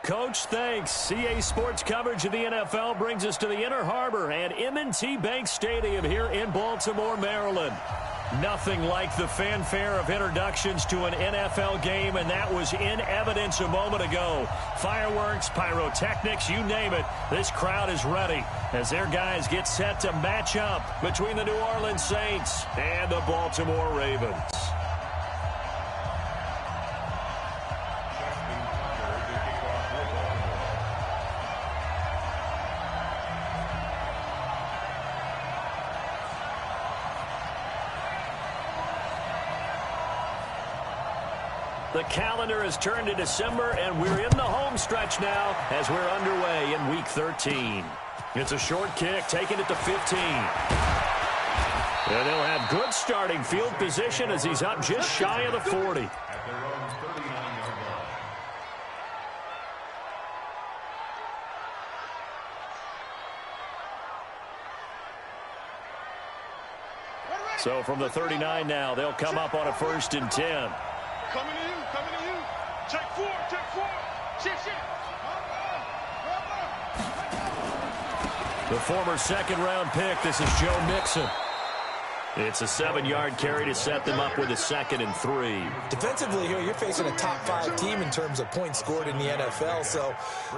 Coach, thanks. CA Sports coverage of the NFL brings us to the Inner Harbor and M&T Bank Stadium here in Baltimore, Maryland. Nothing like the fanfare of introductions to an NFL game, and that was in evidence a moment ago. Fireworks, pyrotechnics, you name it. This crowd is ready as their guys get set to match up between the New Orleans Saints and the Baltimore Ravens. The calendar has turned to December, and we're in the home stretch now as we're underway in Week 13. It's a short kick, taking it to 15. And they'll have good starting field position as he's up just shy of the 40. So from the 39 now, they'll come up on a 1st and 10. Coming to you, coming to you. Check 4, check 4. Shit. The former second-round pick, this is Joe Mixon. It's a 7-yard carry to set them up with a 2nd and 3. Defensively here, you're facing a top-5 team in terms of points scored in the NFL. So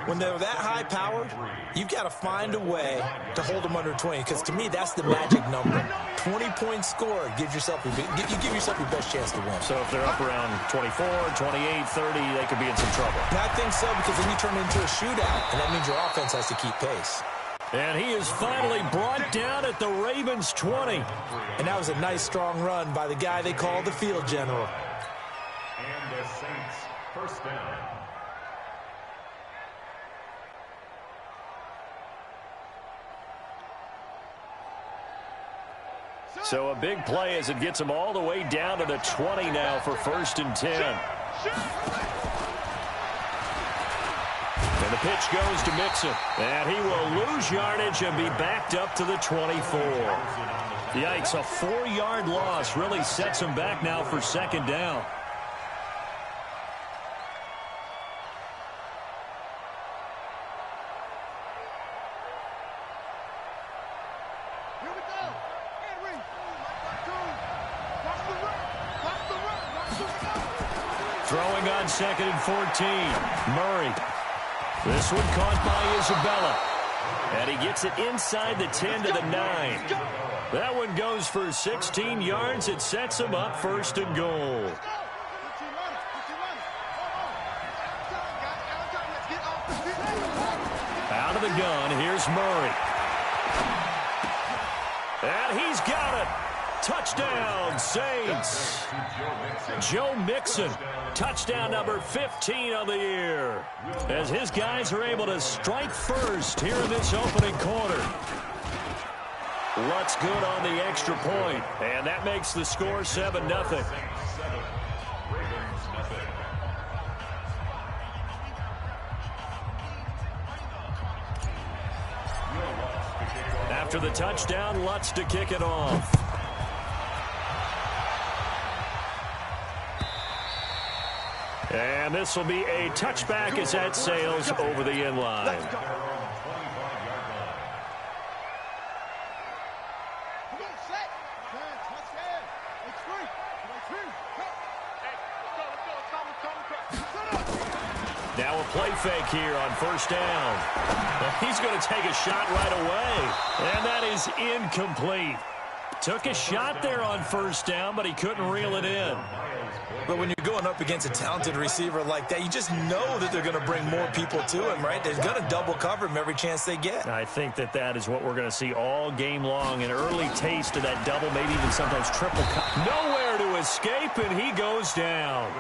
when they're that high-powered, you've got to find a way to hold them under 20. Because to me, that's the magic number. 20 points scored gives yourself you give yourself your best chance to win. So if they're up around 24, 28, 30, they could be in some trouble. And I think so, because then you turn it into a shootout, and that means your offense has to keep pace. And he is finally brought down at the Ravens' 20. And that was a nice, strong run by the guy they call the field general. And the Saints, 1st down. So a big play as it gets him all the way down to the 20 now for 1st and 10. And the pitch goes to Mixon. And he will lose yardage and be backed up to the 24. Yikes, a 4-yard loss really sets him back now for 2nd down. Throwing on 2nd and 14. Murray. This one caught by Isabella. And he gets it inside the 10 to the 9. That one goes for 16 yards. It sets him up 1st and goal. Out of the gun, here's Murray. And he's got it. Touchdown, Saints. Joe Mixon, touchdown number 15 of the year, as his guys are able to strike first here in this opening quarter. Lutz good on the extra point, and that makes the score 7-0. After the touchdown, Lutz to kick it off. And this will be a touchback as that sails over the end line. Now a play fake here on first down. He's going to take a shot right away. And that is incomplete. Took a shot there on first down, but he couldn't reel it in. But when you're going up against a talented receiver like that, you just know that they're going to bring more people to him, right? They're going to double cover him every chance they get. I think that is what we're going to see all game long. An early taste of that double, maybe even sometimes triple cover. Nowhere to escape, and he goes down.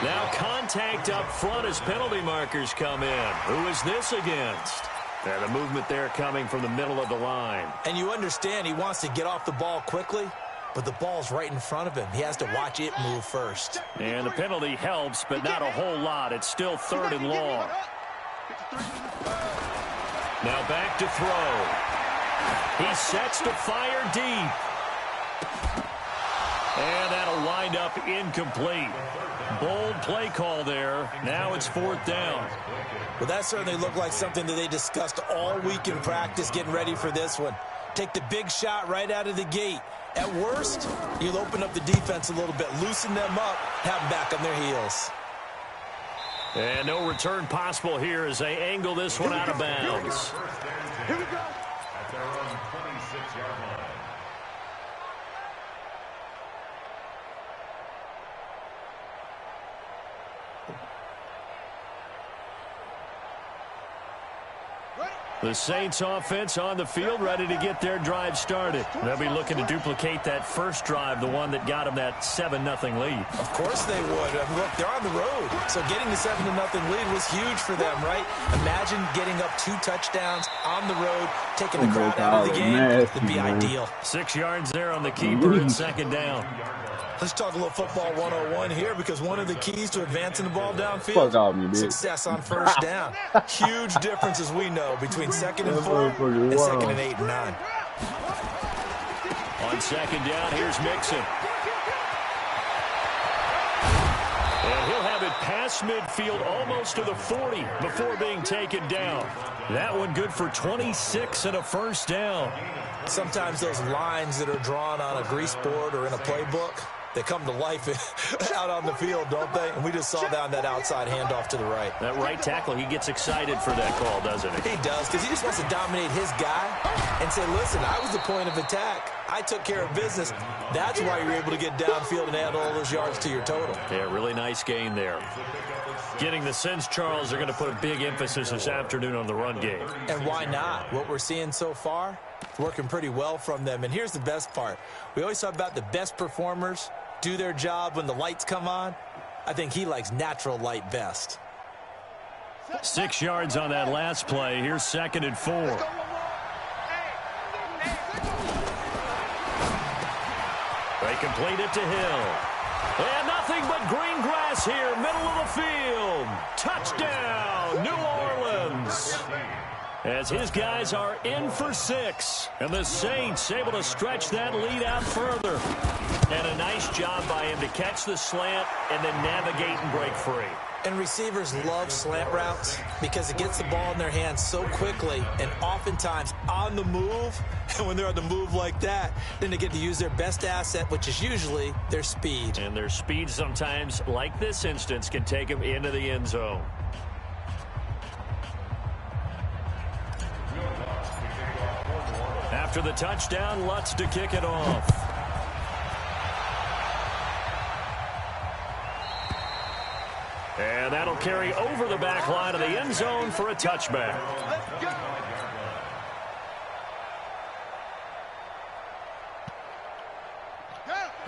Now contact up front as penalty markers come in. Who is this against? And the movement there coming from the middle of the line. And you understand he wants to get off the ball quickly, but the ball's right in front of him. He has to watch it move first. And the penalty helps, but not a whole lot. It's still 3rd and long. Now back to throw. He sets to fire deep. And that'll wind up incomplete. Bold play call there. Now it's 4th down. Well, that certainly looked like something that they discussed all week in practice getting ready for this one. Take the big shot right out of the gate. At worst, you'll open up the defense a little bit, loosen them up, have them back on their heels. And no return possible here as they angle this one out of bounds. Here we go. At their own 26-yard line. The Saints offense on the field, ready to get their drive started. They'll be looking to duplicate that first drive, the one that got them that 7-0 lead. Of course they would. I mean, look, they're on the road. So getting the 7-0 lead was huge for them, right? Imagine getting up 2 touchdowns on the road, taking the crowd out of the game. It'd be ideal. 6 yards there on the keeper and 2nd down. Let's talk a little football 101 here, because one of the keys to advancing the ball downfield, success on first down. Huge difference, as we know, between 2nd and 4 and 2nd and 8 and 9. On 2nd down, here's Mixon. And he'll have it past midfield almost to the 40 before being taken down. That one good for 26 and a first down. Sometimes those lines that are drawn on a grease board or in a playbook, they come to life out on the field, don't they? And we just saw that on that outside handoff to the right. That right tackle, he gets excited for that call, doesn't he? He does, because he just wants to dominate his guy and say, listen, I was the point of attack. I took care of business. That's why you're able to get downfield and add all those yards to your total. Yeah, really nice gain there. Getting the sense, Charles, they're going to put a big emphasis this afternoon on the run game. And why not? What we're seeing so far, working pretty well from them. And here's the best part. We always talk about the best performers do their job when the lights come on. I think he likes natural light best. 6 yards on that last play. Here's 2nd and 4. They complete it to Hill. And nothing but green grass here, middle of the field. Touchdown, New Orleans. As his guys are in for 6. And the Saints able to stretch that lead out further. And a nice job by him to catch the slant and then navigate and break free. And receivers love slant routes because it gets the ball in their hands so quickly and oftentimes on the move. And when they're on the move like that, then they get to use their best asset, which is usually their speed. And their speed sometimes, like this instance, can take them into the end zone. After the touchdown, Lutz to kick it off. And that'll carry over the back line of the end zone for a touchback.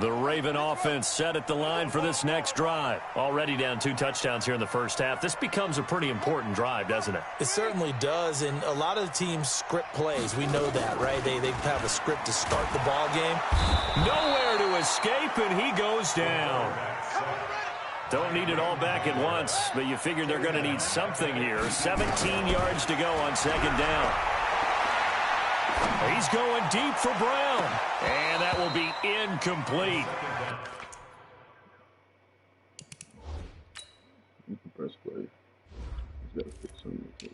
The Raven offense set at the line for this next drive. Already down 2 touchdowns here in the first half. This becomes a pretty important drive, doesn't it? It certainly does, and a lot of the teams script plays. We know that, right? They have a script to start the ball game. Nowhere to escape, and he goes down. Don't need it all back at once, but you figure they're going to need something here. 17 yards to go on second down. He's going deep for Brown, and that will be incomplete. Press play. He's got to fix something.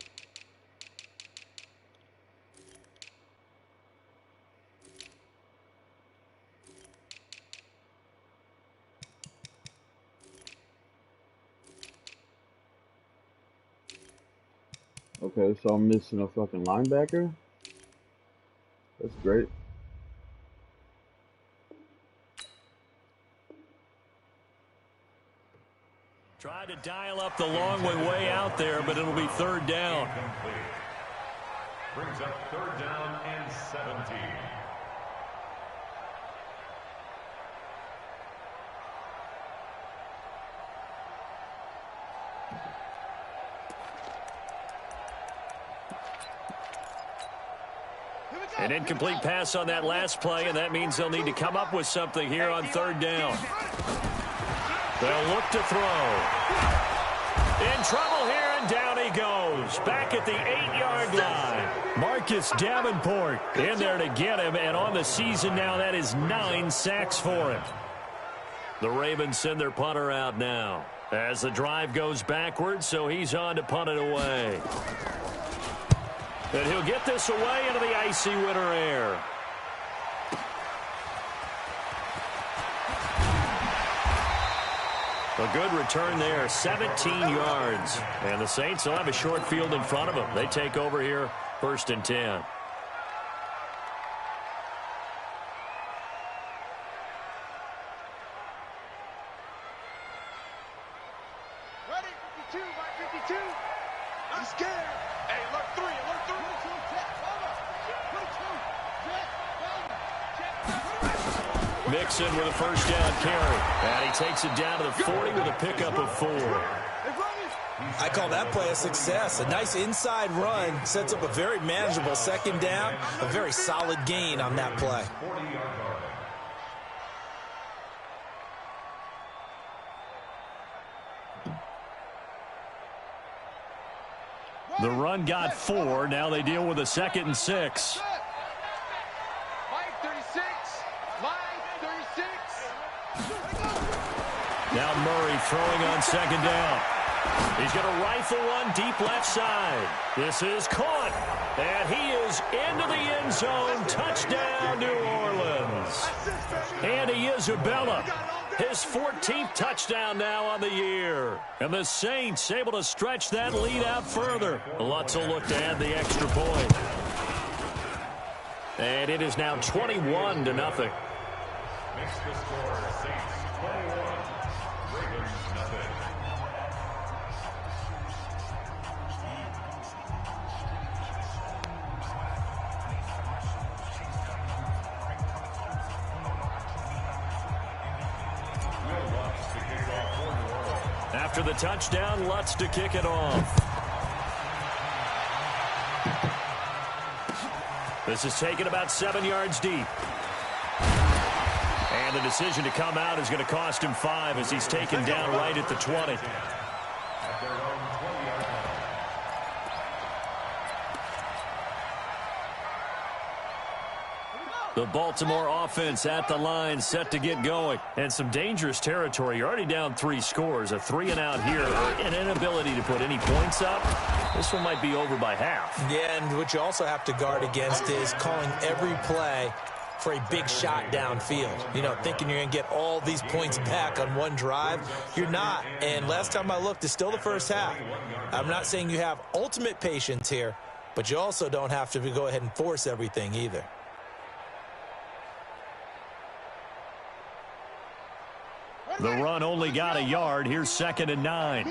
Okay, so I'm missing a fucking linebacker. That's great. Try to dial up the long way out there, but it'll be third down. Brings up third down and 17. An incomplete pass on that last play, and that means they'll need to come up with something here on third down. They'll look to throw. In trouble here, and down he goes. Back at the 8-yard line. Marcus Davenport in there to get him, and on the season now, that is 9 sacks for him. The Ravens send their punter out now as the drive goes backwards, so he's on to punt it away. And he'll get this away into the icy winter air. A good return there, 17 yards. And the Saints will have a short field in front of them. They take over here, 1st and 10. Ready, 52, by 52. I'm scared. Hey, alert 3, alert 3. Mixon with a first down carry. And he takes it down to the 40 with a pickup of 4. I call that play a success. A nice inside run sets up a very manageable second down. A very solid gain on that play. The run got 4. Now they deal with a 2nd and 6. Now Murray throwing on second down. He's going to rifle one deep left side. This is caught. And he is into the end zone. Touchdown, New Orleans. Andy Isabella, his 14th touchdown now on the year. And the Saints able to stretch that lead out further. Lutz will look to add the extra point. And it is now 21-0. Makes the score Saints 21, Ravens nothing. After the touchdown, Lutz to kick it off. This is taken about 7 yards deep. And the decision to come out is going to cost him 5 as he's taken down right at the 20. The Baltimore offense at the line, set to get going. And some dangerous territory. You're already down 3 scores. A 3-and-out here, or an inability to put any points up. This one might be over by half. Yeah, and what you also have to guard against is calling every play for a big shot downfield. You know, thinking you're going to get all these points back on one drive. You're not. And last time I looked, it's still the first half. I'm not saying you have ultimate patience here, but you also don't have to go ahead and force everything either. The run only got a yard. Here's 2nd and 9.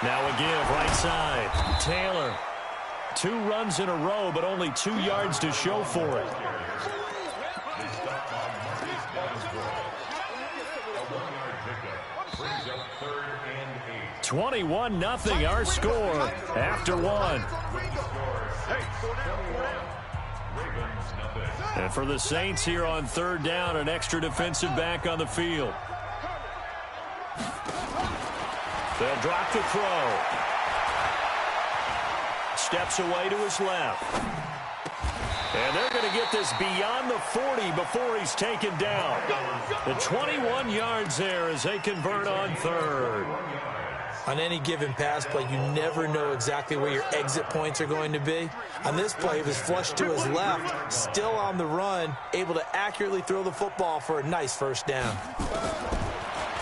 Now a give right side. Taylor. 2 runs in a row, but only 2 yards to show for it. 21-0 our score after 1. And for the Saints here on 3rd down, an extra defensive back on the field. They'll drop the throw. Steps away to his left. And they're going to get this beyond the 40 before he's taken down. The 21 yards there as they convert on 3rd. On any given pass play, you never know exactly where your exit points are going to be. On this play, he was flushed to his left, still on the run, able to accurately throw the football for a nice first down.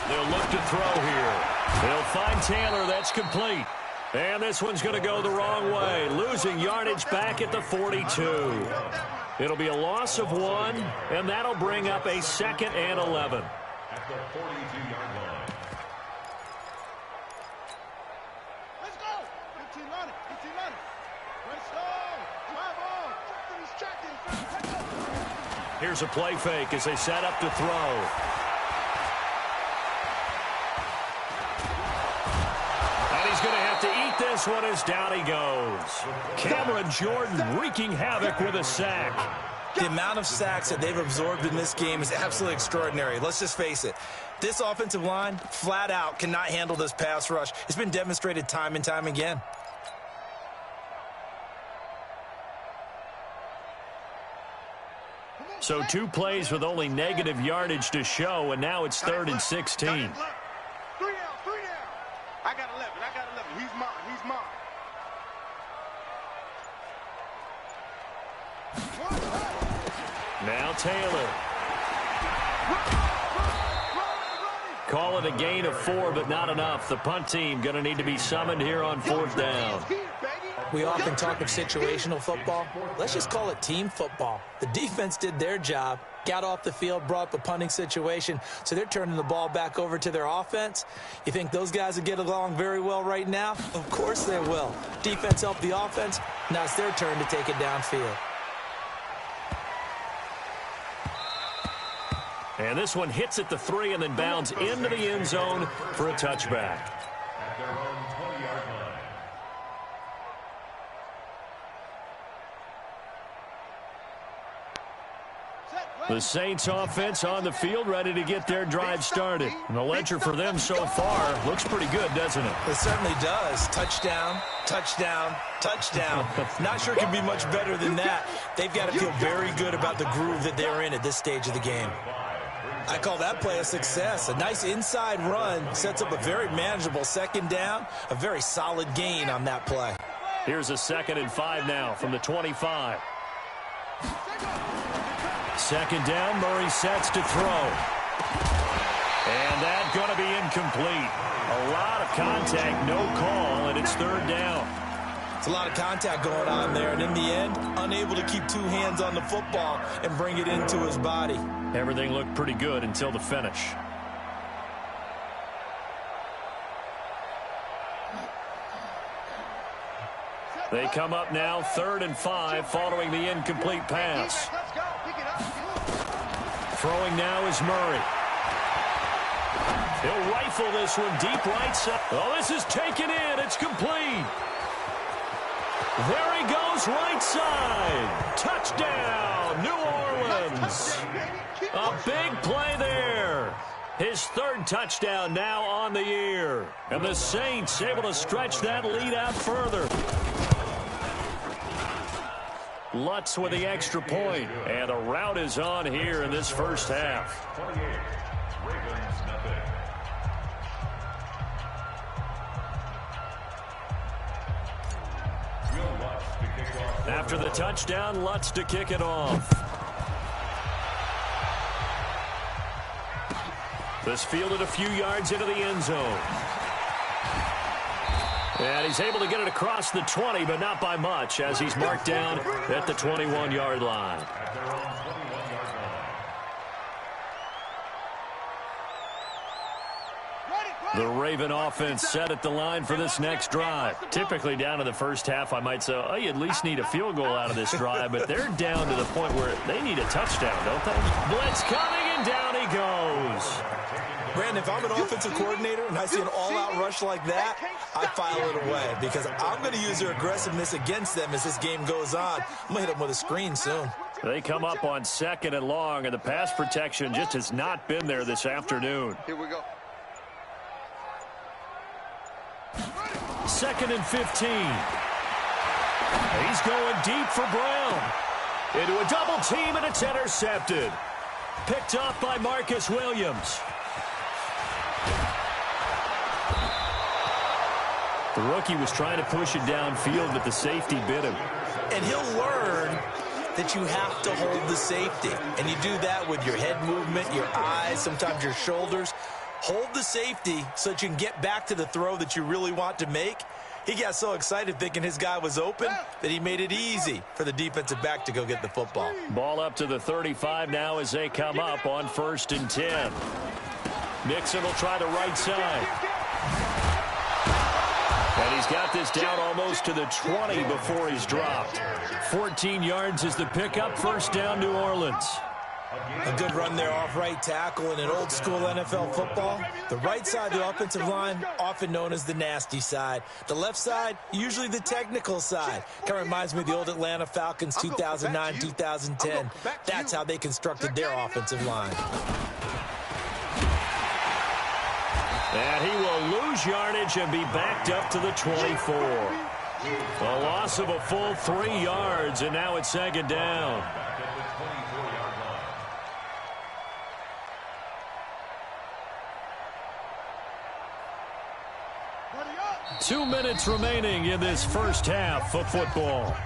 They'll look to throw here. They'll find Taylor. That's complete. And this one's going to go the wrong way, losing yardage back at the 42. It'll be a loss of 1, and that'll bring up a 2nd and 11. At the 42-yard line. Let's go. 15 on it. 15 on it. Let's go. 5 on. Here's a play fake as they set up to throw. He's going to have to eat this one as down he goes. Cameron Jordan wreaking havoc with a sack. The amount of sacks that they've absorbed in this game is absolutely extraordinary. Let's just face it. This offensive line, flat out, cannot handle this pass rush. It's been demonstrated time and time again. So 2 plays with only negative yardage to show, and now it's 3rd and 16. 3 down. 3 down. I got 11. He's mine. Now Taylor. Call it a gain of 4, but not enough. The punt team going to need to be summoned here on 4th down. We often talk of situational football. Let's just call it team football. The defense did their job, got off the field, brought up a punting situation, so they're turning the ball back over to their offense. You think those guys will get along very well right now? Of course they will. Defense helped the offense. Now it's their turn to take it downfield. And this one hits at the 3 and then bounds into the end zone for a touchback. At their own 20-yard line. The Saints offense on the field ready to get their drive started. And the ledger for them so far looks pretty good, doesn't it? It certainly does. Touchdown, touchdown, touchdown. Not sure it can be much better than that. They've got to feel very good about the groove that they're in at this stage of the game. I call that play a success. A nice inside run sets up a very manageable 2nd down. A very solid gain on that play. Here's a 2nd and 5 now from the 25. 2nd down, Murray sets to throw. And that's going to be incomplete. A lot of contact, no call, and it's 3rd down. It's a lot of contact going on there, and in the end, unable to keep 2 hands on the football and bring it into his body. Everything looked pretty good until the finish. They come up now 3rd and 5 following the incomplete pass. Throwing now is Murray. He'll rifle this one deep right side. Oh, this is taken in. It's complete. There he goes right side. Touchdown, New Orleans. A big play there. His 3rd touchdown now on the year. And the Saints able to stretch that lead out further. Lutz with the extra point, and a rout is on here in this first half. 28, Ravens nothing. Will Lutz to kick off. After the touchdown, Lutz to kick it off. This fielded a few yards into the end zone. And he's able to get it across the 20, but not by much, as he's marked down at the 21-yard line. At their own 21-yard line. The Raven offense set at the line for this next drive. Typically down to the first half, I might say, oh, you at least need a field goal out of this drive, but they're down to the point where they need a touchdown, don't they? Blitz coming, and down he goes. Brandon, if I'm an offensive coordinator and I see an all-out rush like that, I file it away because I'm going to use their aggressiveness against them as this game goes on. I'm going to hit them with a screen soon. They come up on 2nd and long, and the pass protection just has not been there this afternoon. Here we go. 2nd and 15. He's going deep for Brown. Into a double team, and it's intercepted. Picked off by Marcus Williams. The rookie was trying to push it downfield, but the safety bit him. And he'll learn that you have to hold the safety. And you do that with your head movement, your eyes, sometimes your shoulders. Hold the safety so that you can get back to the throw that you really want to make. He got so excited thinking his guy was open that he made it easy for the defensive back to go get the football. Ball up to the 35 now as they come up on 1st and 10. Mixon will try the right side. And he's got this down almost to the 20 before he's dropped. 14 yards is the pickup. 1st down, New Orleans. A good run there off right tackle in an old-school NFL football. The right side of the offensive line, often known as the nasty side. The left side, usually the technical side. Kind of reminds me of the old Atlanta Falcons 2009, 2010. That's how they constructed their offensive line. And he will lose yardage and be backed up to the 24. A loss of a full 3 yards, and now it's 2nd down. 2 minutes remaining in this first half of football.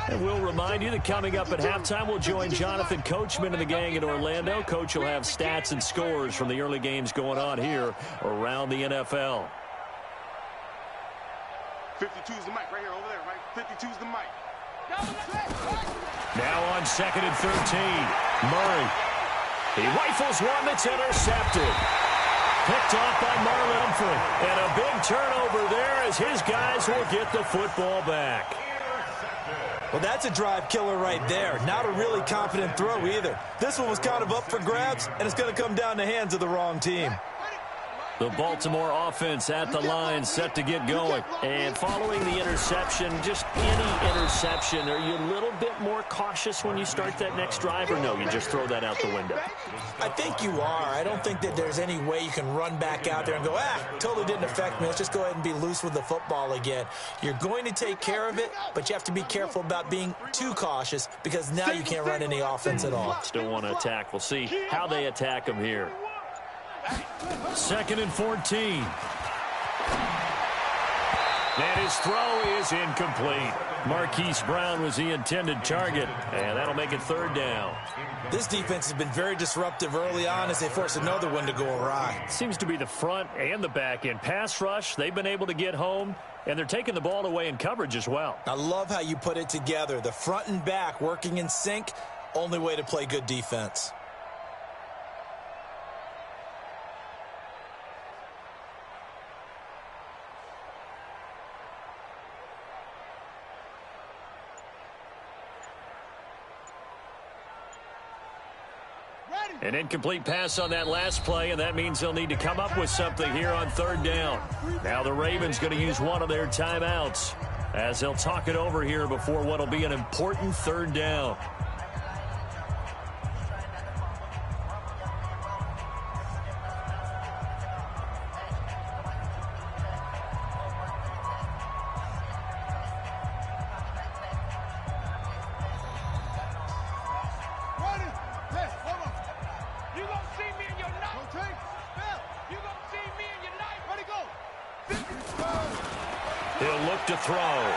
And we'll remind you that coming up at halftime, we'll join Jonathan Coachman and the gang in Orlando. Coach will have stats and scores from the early games going on here around the NFL. 52's the mic right here over there, right? 52's the mic. Now on 2nd and 13. Murray. He rifles one that's intercepted. Picked off by Marlon Humphrey. And a big turnover there as his guys will get the football back. Well, that's a drive killer right there. Not a really confident throw either. This one was kind of up for grabs, and it's going to come down the hands of the wrong team. The Baltimore offense at the line, set to get going. And following the interception, just any interception, are you a little bit more cautious when you start that next drive, or no, you just throw that out the window? I think you are. I don't think that there's any way you can run back out there and go, totally didn't affect me. Let's just go ahead and be loose with the football again. You're going to take care of it, but you have to be careful about being too cautious because now you can't run any offense at all. Still want to attack. We'll see how they attack them here. 2nd and 14. And his throw is incomplete. Marquise Brown was the intended target, and that'll make it 3rd down. This defense has been very disruptive early on as they force another one to go awry. Seems to be the front and the back end. Pass rush, they've been able to get home, and they're taking the ball away in coverage as well. I love how you put it together. The front and back working in sync, only way to play good defense. An incomplete pass on that last play, and that means they'll need to come up with something here on 3rd down. Now the Ravens going to use one of their timeouts as they'll talk it over here before what will be an important 3rd down. He'll look to throw.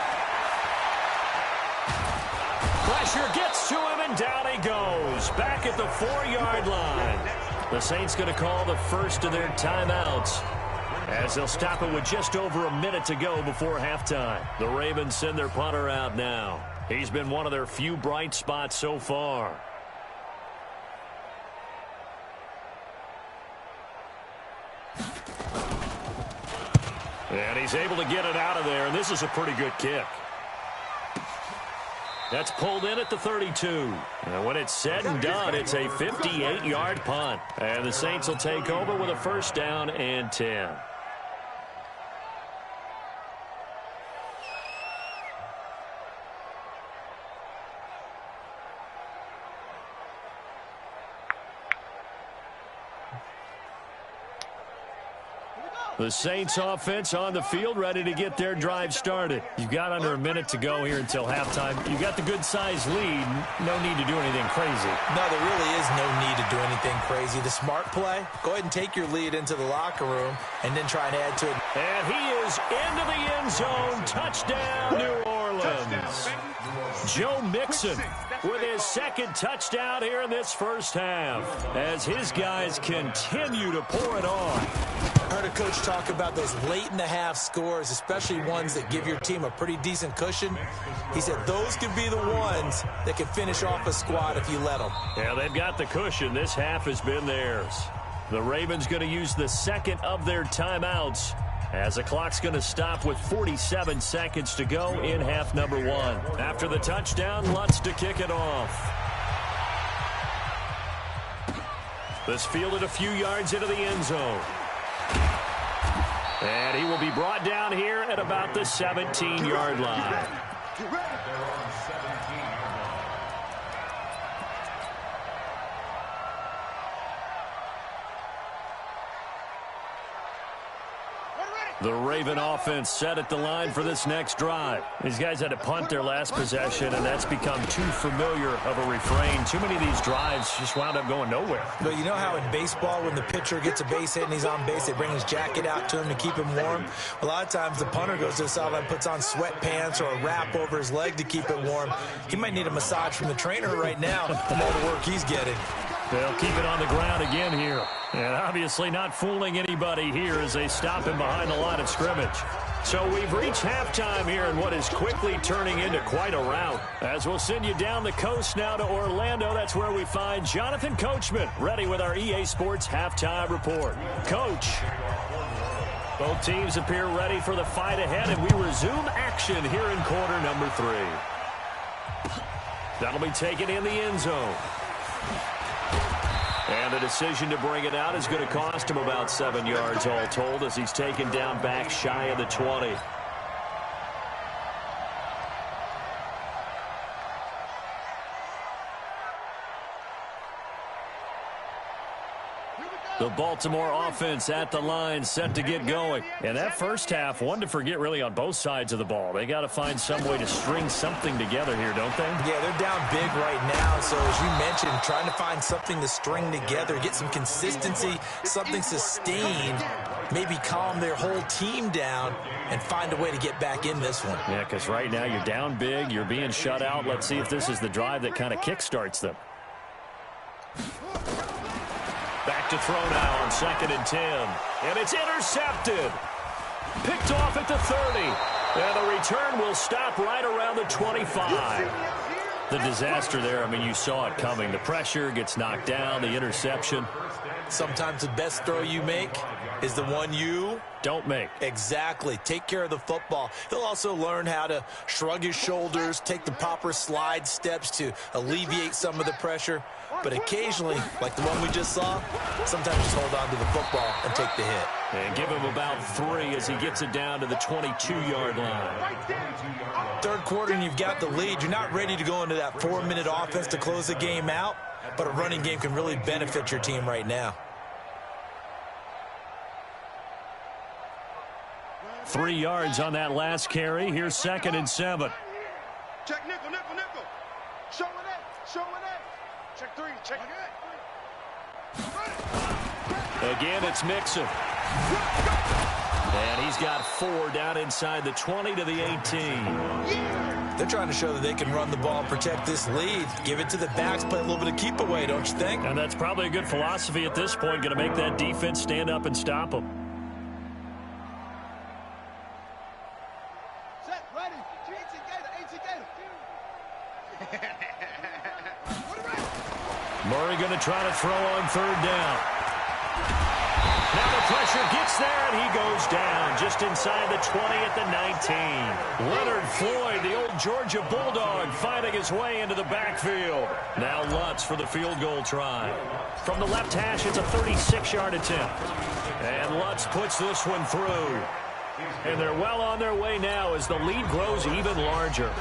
Pressure gets to him, and down he goes. Back at the 4-yard line. The Saints going to call the first of their timeouts as they'll stop it with just over a minute to go before halftime. The Ravens send their punter out now. He's been one of their few bright spots so far. And he's able to get it out of there, and this is a pretty good kick. That's pulled in at the 32. And when it's said and done, it's a 58-yard punt. And the Saints will take over with a first down and 10. The Saints offense on the field, ready to get their drive started. You've got under a minute to go here until halftime. You've got the good-sized lead. No need to do anything crazy. No, there really is no need to do anything crazy. The smart play, go ahead and take your lead into the locker room and then try and add to it. And he is into the end zone. Touchdown, New Orleans. Joe Mixon with his second touchdown here in this first half as his guys continue to pour it on. I heard a coach talk about those late-in-the-half scores, especially ones that give your team a pretty decent cushion. He said those could be the ones that can finish off a squad if you let them. Yeah, they've got the cushion. This half has been theirs. The Ravens going to use the second of their timeouts as the clock's going to stop with 47 seconds to go in half number one. After the touchdown, Lutz to kick it off. This fielded a few yards into the end zone. And he will be brought down here at about the 17-yard line. The Raven offense set at the line for this next drive. These guys had to punt their last possession, and that's become too familiar of a refrain. Too many of these drives just wound up going nowhere. But you know how in baseball, when the pitcher gets a base hit and he's on base, they bring his jacket out to him to keep him warm? A lot of times the punter goes to the sideline, puts on sweatpants or a wrap over his leg to keep it warm. He might need a massage from the trainer right now from all the work he's getting. They'll keep it on the ground again here. And obviously not fooling anybody here as they stop him behind the line of scrimmage. So we've reached halftime here in what is quickly turning into quite a rout. As we'll send you down the coast now to Orlando, that's where we find Jonathan Coachman, ready with our EA Sports halftime report. Coach, both teams appear ready for the fight ahead, and we resume action here in quarter number 3. That'll be taken in the end zone. And the decision to bring it out is going to cost him about 7 yards all told as he's taken down back shy of the 20. The Baltimore offense at the line, set to get going. And that first half, one to forget really on both sides of the ball. They got to find some way to string something together here, don't they? Yeah, they're down big right now. So as you mentioned, trying to find something to string together, get some consistency, something sustained, maybe calm their whole team down and find a way to get back in this one. Yeah, because right now you're down big, you're being shut out. Let's see if this is the drive that kind of kickstarts them. Back to throw now on 2nd and 10. And it's intercepted. Picked off at the 30. And the return will stop right around the 25. The disaster there, I mean, you saw it coming. The pressure gets knocked down, the interception. Sometimes the best throw you make is the one you don't make. Exactly. Take care of the football. He'll also learn how to shrug his shoulders, take the proper slide steps to alleviate some of the pressure. But occasionally, like the one we just saw, sometimes just hold on to the football and take the hit. And give him about 3 as he gets it down to the 22-yard line. Third quarter and you've got the lead. You're not ready to go into that 4-minute offense to close the game out, but a running game can really benefit your team right now. 3 yards on that last carry. Here's 2nd and 7. Check nickel, nickel, nickel. Show it in, show it in. Check 3, check it. Again, it's Mixon. And he's got 4 down inside the 20 to the 18. They're trying to show that they can run the ball and protect this lead. Give it to the backs, play a little bit of keep away, don't you think? And that's probably a good philosophy at this point, going to make that defense stand up and stop them. Set, ready. 18 gator. Murray going to try to throw on 3rd down. Now the pressure pressure, gets there, and he goes down just inside the 20 at the 19. Leonard Floyd, the old Georgia Bulldog, finding his way into the backfield. Now Lutz for the field goal try. From the left hash, it's a 36-yard attempt. And Lutz puts this one through. And they're well on their way now as the lead grows even larger.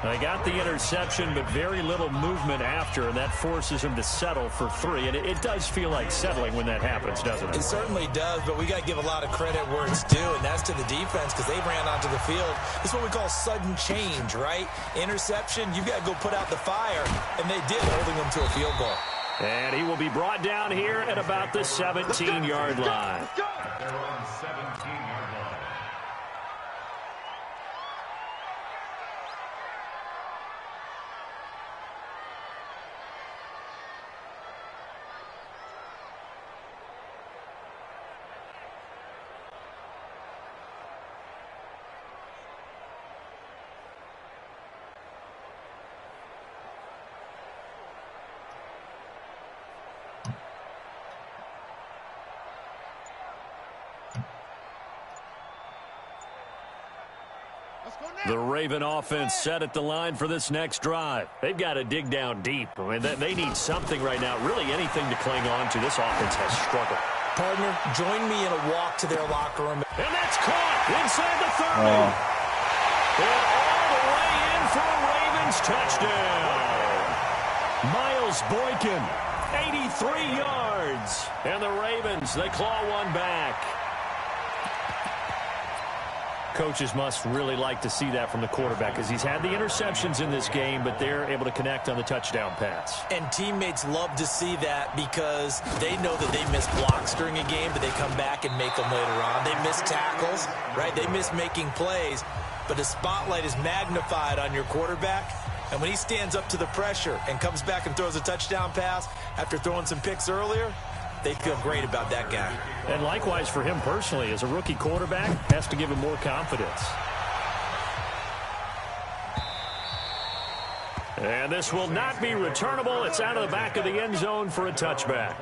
They got the interception, but very little movement after, and that forces him to settle for 3. And it does feel like settling when that happens, doesn't it? It certainly does, but we got to give a lot of credit where it's due, and that's to the defense because they ran onto the field. It's what we call sudden change, right? Interception, you've got to go put out the fire, and they did, holding them to a field goal. And he will be brought down here at about the 17-yard line. They're on 17-yard line. The Raven offense set at the line for this next drive. They've got to dig down deep. I mean, they need something right now, really anything to cling on to. This offense has struggled. Partner, join me in a walk to their locker room. And that's caught inside the 30. And all the way in for a Ravens touchdown. Miles Boykin, 83 yards. And the Ravens, they claw one back. Coaches must really like to see that from the quarterback because he's had the interceptions in this game, but they're able to connect on the touchdown pass. And teammates love to see that because they know that they miss blocks during a game, but they come back and make them later on. They miss tackles, right? They miss making plays, but the spotlight is magnified on your quarterback. And when he stands up to the pressure and comes back and throws a touchdown pass after throwing some picks earlier, they feel great about that guy. And likewise for him personally, as a rookie quarterback, has to give him more confidence. And this will not be returnable. It's out of the back of the end zone for a touchback.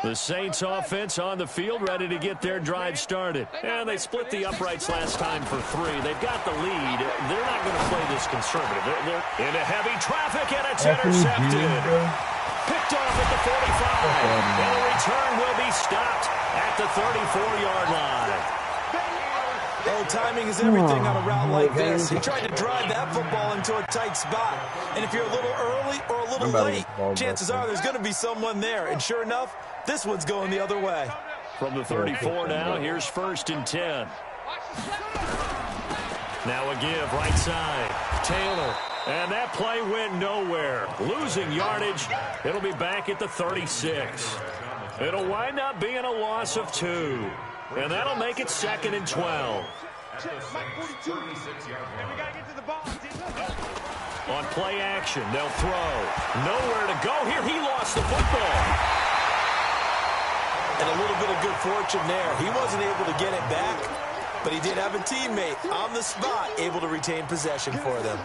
The Saints offense on the field, ready to get their drive started. And they split the uprights last time for 3. They've got the lead. They're not going to play this conservative. They're into heavy traffic, and it's intercepted. Picked off at the 45. And the return will be stopped at the 34-yard line. Oh, timing is everything on a route like this. He tried to drive that football into a tight spot. And if you're a little early or a little late, chances are there's going to be someone there. And sure enough, this one's going the other way. From the 34 now, here's 1st and 10. Now a give right side. Taylor. And that play went nowhere. Losing yardage. It'll be back at the 36. It'll wind up being a loss of 2. And that'll make it 2nd and 12. On play action, they'll throw. Nowhere to go here. He lost the football. And a little bit of good fortune there. He wasn't able to get it back, but he did have a teammate on the spot able to retain possession for them.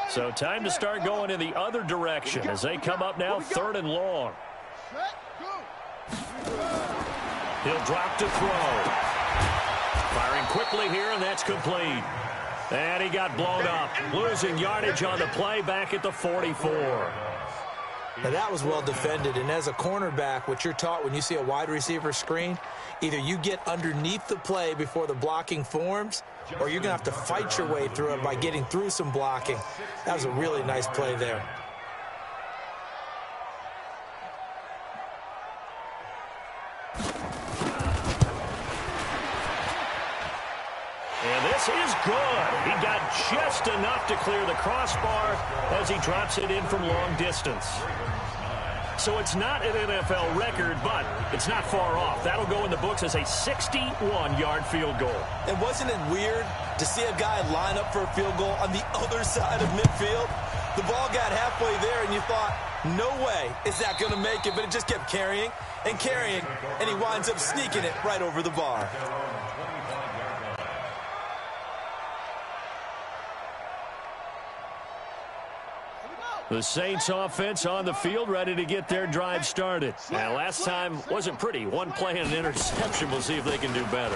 So time to start going in the other direction as they come up now 3rd and long. He'll drop to throw. Firing quickly here, and that's complete. And he got blown up. Losing yardage on the play back at the 44. Now that was well defended, and as a cornerback, what you're taught when you see a wide receiver screen, either you get underneath the play before the blocking forms, or you're going to have to fight your way through it by getting through some blocking. That was a really nice play there. And this is good. He got just enough to clear the crossbar as he drops it in from long distance. So it's not an NFL record, but it's not far off. That'll go in the books as a 61-yard field goal. And wasn't it weird to see a guy line up for a field goal on the other side of midfield? The ball got halfway there, and you thought, no way is that going to make it, but it just kept carrying and carrying, and he winds up sneaking it right over the bar. The Saints offense on the field, ready to get their drive started. And last time wasn't pretty. One play and an interception. We'll see if they can do better.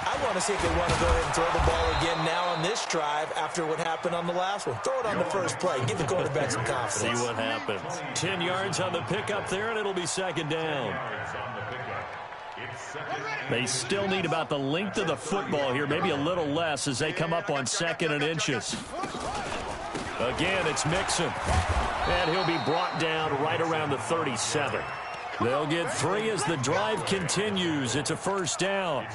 I want to see if they want to go ahead and throw the ball again now on this drive after what happened on the last one. Throw it on the first play. Give the quarterback some confidence. See what happens. 10 yards on the pickup there, and it'll be second down. They still need about the length of the football here, maybe a little less as they come up on 2nd and inches. Again, it's Mixon. And he'll be brought down right around the 37. They'll get 3 as the drive continues. It's a first down.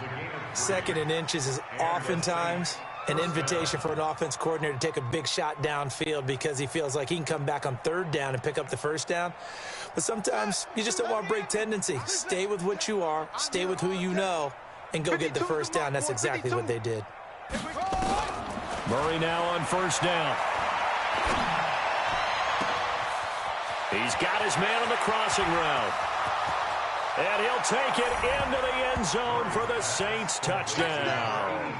2nd and inches is oftentimes an invitation for an offense coordinator to take a big shot downfield because he feels like he can come back on 3rd down and pick up the first down. But sometimes you just don't want to break tendency. Stay with what you are, stay with who you know, and go get the first down. That's exactly what they did. Murray now on first down. He's got his man on the crossing route. And he'll take it into the end zone for the Saints touchdown.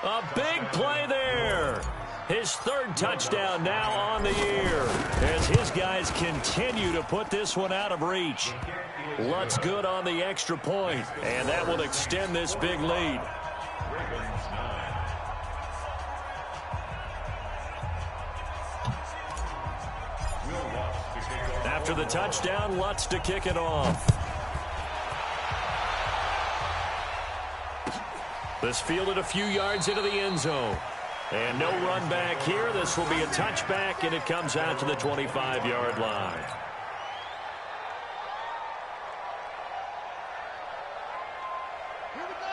A big play there. His 3rd touchdown now on the year as his guys continue to put this one out of reach. Lutz good on the extra point, and that will extend this big lead. After the touchdown, Lutz to kick it off. This fielded a few yards into the end zone. And no run back here. This will be a touchback, and it comes out to the 25-yard line.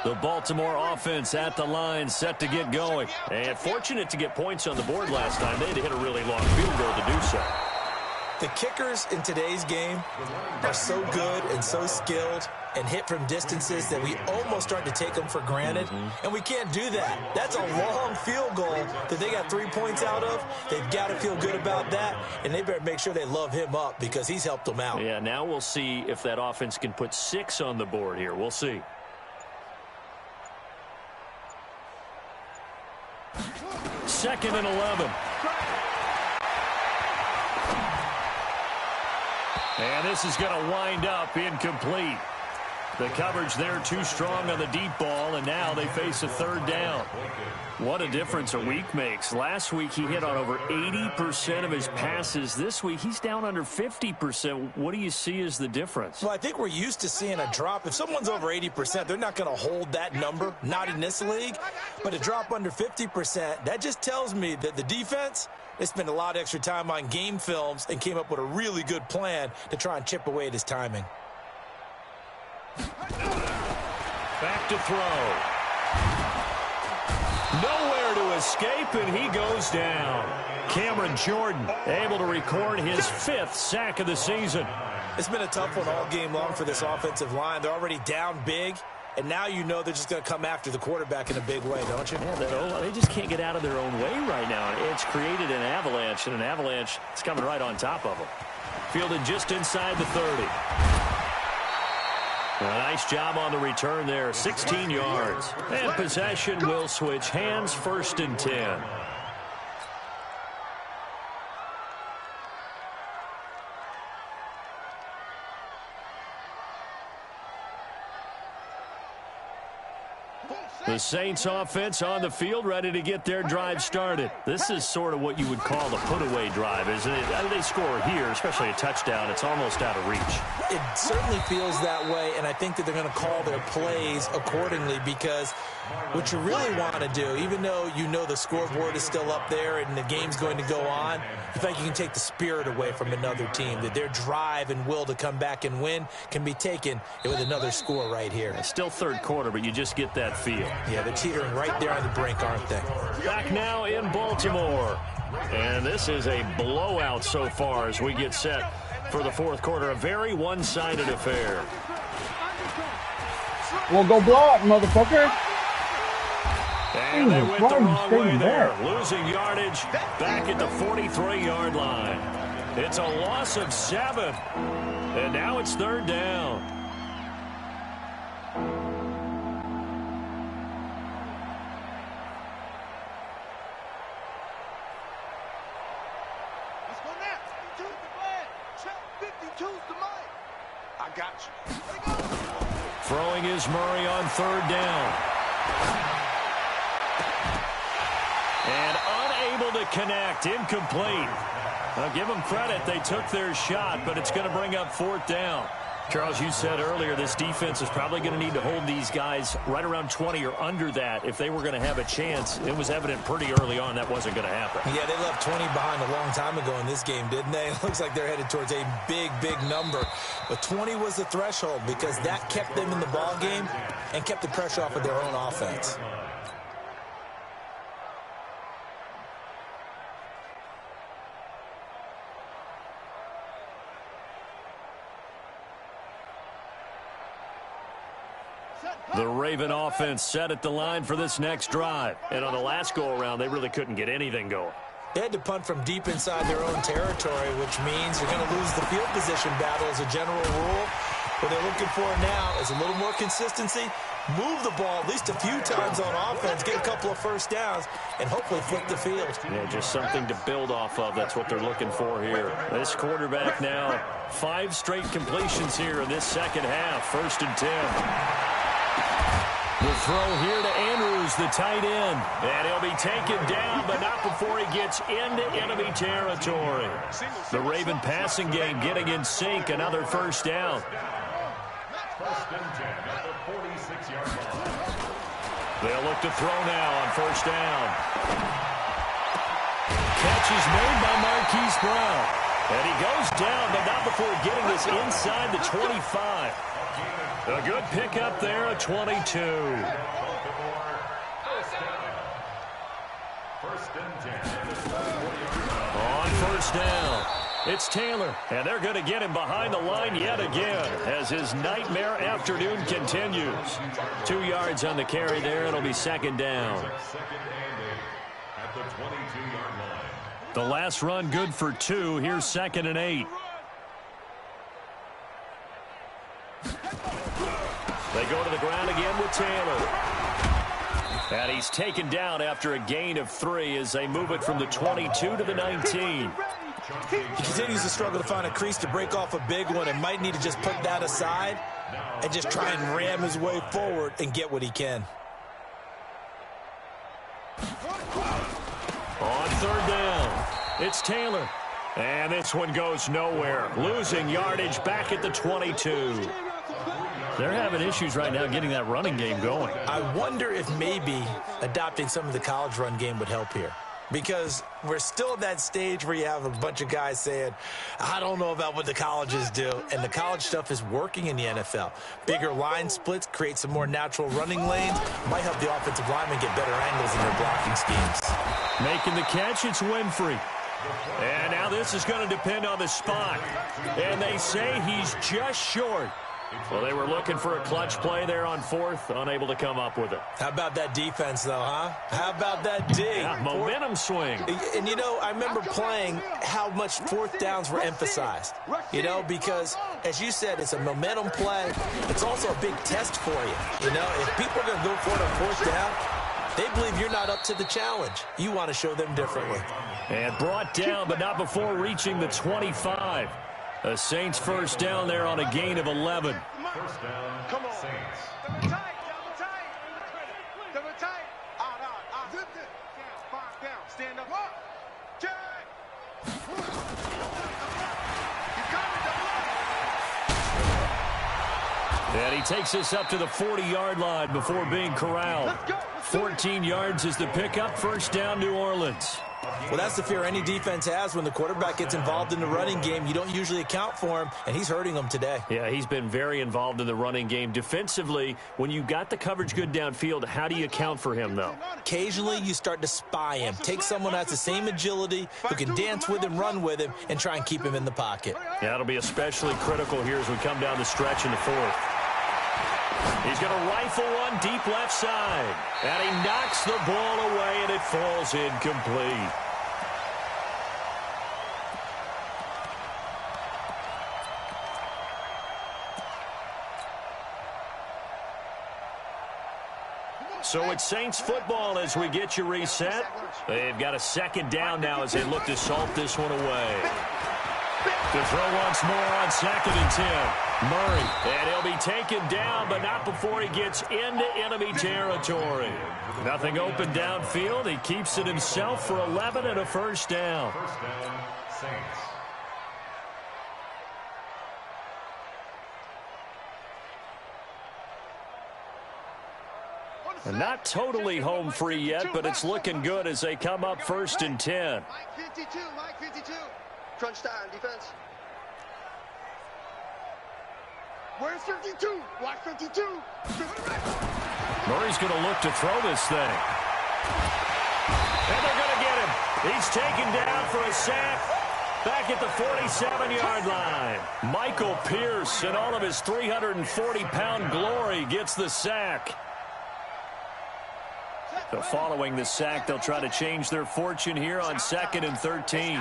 The Baltimore offense at the line, set to get going. And fortunate to get points on the board last time. They had to hit a really long field goal to do so. The kickers in today's game are so good and so skilled and hit from distances that we almost start to take them for granted, and we can't do that. That's a long field goal that they got 3 points out of. They've got to feel good about that, and they better make sure they love him up because he's helped them out. Yeah, now we'll see if that offense can put 6 on the board here. We'll see. Second and 11. And this is going to wind up incomplete. The coverage there too strong on the deep ball, and now they face a 3rd down. What a difference a week makes. Last week he hit on over 80% of his passes. This week he's down under 50%. What do you see as the difference? Well, I think we're used to seeing a drop. If someone's over 80%, they're not going to hold that number, not in this league. But a drop under 50%, that just tells me that the defense, they spent a lot of extra time on game films and came up with a really good plan to try and chip away at his timing. Back to throw. Nowhere to escape, and he goes down. Cameron Jordan able to record his 5th sack of the season. It's been a tough one all game long for this offensive line. They're already down big, and now you know they're just going to come after the quarterback in a big way, don't you? Yeah, they just can't get out of their own way right now. It's created an avalanche, and an avalanche is coming right on top of them. Fielded just inside the 30. A nice job on the return there, 16 yards. And possession will switch hands, 1st and 10. The Saints offense on the field, ready to get their drive started. This is sort of what you would call the put-away drive, isn't it? They score here, especially a touchdown. It's almost out of reach. It certainly feels that way, and I think that they're going to call their plays accordingly because what you really want to do, even though you know the scoreboard is still up there and the game's going to go on, you think you can take the spirit away from another team, that their drive and will to come back and win can be taken with another score right here. It's still 3rd quarter, but you just get that feel. Yeah, they're teetering right there on the brink, aren't they? Back now in Baltimore. And this is a blowout so far as we get set for the 4th quarter. A very one-sided affair. Well, go blow up, motherfucker. And they went the wrong way there, losing yardage back at the 43-yard line. It's a loss of 7, and now it's 3rd down. Let's go now. 52's the flag. Check. 52's the mic. I got you. Throwing is Murray on 3rd down. And unable to connect, incomplete. I'll give them credit. They took their shot, but it's going to bring up 4th down. Charles, you said earlier this defense is probably going to need to hold these guys right around 20 or under that if they were going to have a chance. It was evident pretty early on that wasn't going to happen. Yeah, they left 20 behind a long time ago in this game, didn't they? It looks like they're headed towards a big, big number. But 20 was the threshold because that kept them in the ball game and kept the pressure off of their own offense. The Raven offense set at the line for this next drive. And on the last go-around, they really couldn't get anything going. They had to punt from deep inside their own territory, which means you're going to lose the field position battle as a general rule. What they're looking for now is a little more consistency, move the ball at least a few times on offense, get a couple of first downs, and hopefully flip the field. Yeah, just something to build off of. That's what they're looking for here. This quarterback now, 5 straight completions here in this second half. 1st and 10. The throw here to Andrews, the tight end. And he'll be taken down, but not before he gets into enemy territory. The Raven passing game getting in sync. Another 1st down. 1st and 10 at the 46-yard line. They'll look to throw now on 1st down. Catch is made by Marquise Brown. And he goes down, but not before getting this inside the 25. A good pickup there at 22. 1st and 10 at the 24-yard line. On 1st down, it's Taylor, and they're going to get him behind the line yet again as his nightmare afternoon continues. 2 yards on the carry there. It'll be 2nd down. 2nd and 8 at the 22-yard line. The last run good for 2. Here's 2nd and 8. They go to the ground again with Taylor. And he's taken down after a gain of 3 as they move it from the 22 to the 19. He continues to struggle to find a crease to break off a big one and might need to just put that aside and just try and ram his way forward and get what he can. On 3rd down, it's Taylor. And this one goes nowhere. Losing yardage back at the 22. They're having issues right now getting that running game going. I wonder if maybe adopting some of the college run game would help here. Because we're still at that stage where you have a bunch of guys saying, I don't know about what the colleges do. And the college stuff is working in the NFL. Bigger line splits, create some more natural running lanes. Might help the offensive linemen get better angles in their blocking schemes. Making the catch, it's Winfrey. And now this is going to depend on the spot. And they say he's just short. Well, they were looking for a clutch play there on 4th, unable to come up with it. How about that defense, though, huh? How about that D? Yeah, momentum swing. And, you know, I remember playing how much 4th downs were emphasized, you know, because, as you said, it's a momentum play. It's also a big test for you. You know, if people are going to go for it on 4th down, they believe you're not up to the challenge. You want to show them differently. And brought down, but not before reaching the 25. The Saints 1st down there on a gain of 11. 1st down, Come on. Saints. Double tight. Double tight. Out. Zip it. Down. 5 down. Stand up. Check. You got it. And he takes this up to the 40-yard line before being corralled. 14 yards is the pickup. 1st down, New Orleans. Well, that's the fear any defense has when the quarterback gets involved in the running game. You don't usually account for him, and he's hurting them today. Yeah, he's been very involved in the running game. Defensively, when you got the coverage good downfield, how do you account for him, though? Occasionally, you start to spy him. Take someone that has the same agility, who can dance with him, run with him, and try and keep him in the pocket. Yeah, that'll be especially critical here as we come down the stretch in the 4th. He's going to rifle one deep left side. And he knocks the ball away, and it falls incomplete. So it's Saints football as we get you reset. They've got a second down now as they look to salt this one away. To throw once more on 2nd and 10. Murray, and he'll be taken down, but not before he gets into enemy territory. Nothing open downfield. He keeps it himself for 11 and a first down. First down, Saints. Not totally home free yet, but it's looking good as they come up 1st and 10. Mike 52, Mike 52. Crunch time, defense. Where's 52? Watch 52. Murray's going to look to throw this thing. And they're going to get him. He's taken down for a sack back at the 47-yard line. Michael Pierce, in all of his 340-pound glory, gets the sack. So following the sack, they'll try to change their fortune here on 2nd and 13.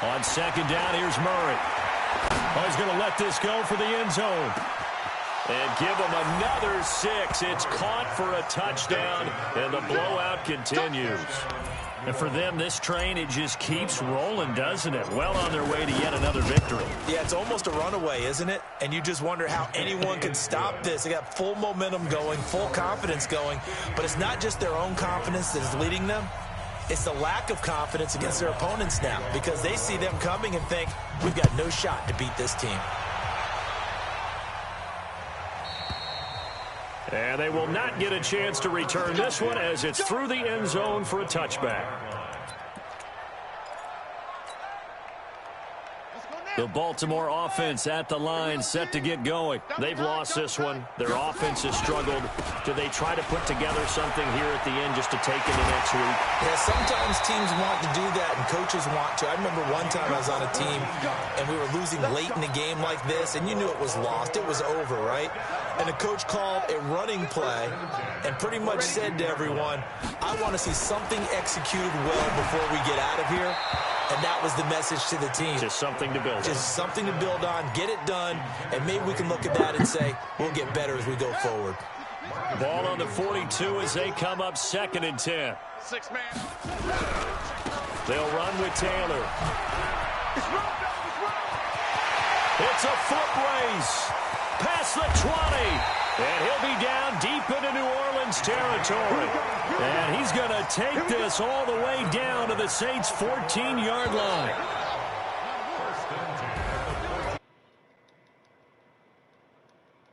On 2nd down, here's Murray. Oh, he's going to let this go for the end zone. And give him another 6. It's caught for a touchdown, and the blowout continues. And for them, this train, it just keeps rolling, doesn't it? Well on their way to yet another victory. Yeah, it's almost a runaway, isn't it? And you just wonder how anyone can stop this. They got full momentum going, full confidence going. But it's not just their own confidence that is leading them. It's the lack of confidence against their opponents now, because they see them coming and think, we've got no shot to beat this team. And they will not get a chance to return this one as it's through the end zone for a touchback. The Baltimore offense at the line, set to get going. They've lost this one. Their offense has struggled. Do they try to put together something here at the end just to take into next week? Yeah, sometimes teams want to do that and coaches want to. I remember one time I was on a team and we were losing late in the game like this, and you knew it was lost. It was over, right? And the coach called a running play and pretty much said to everyone, I want to see something executed well before we get out of here. And that was the message to the team. Just something to build on. Just something to build on, get it done, and maybe we can look at that and say, we'll get better as we go forward. Ball on the 42 as they come up 2nd and 10. 6-man. They'll run with Taylor. It's a foot race. Past the 20. And he'll be down deep into New Orleans territory. And he's going to take this all the way down to the Saints' 14-yard line.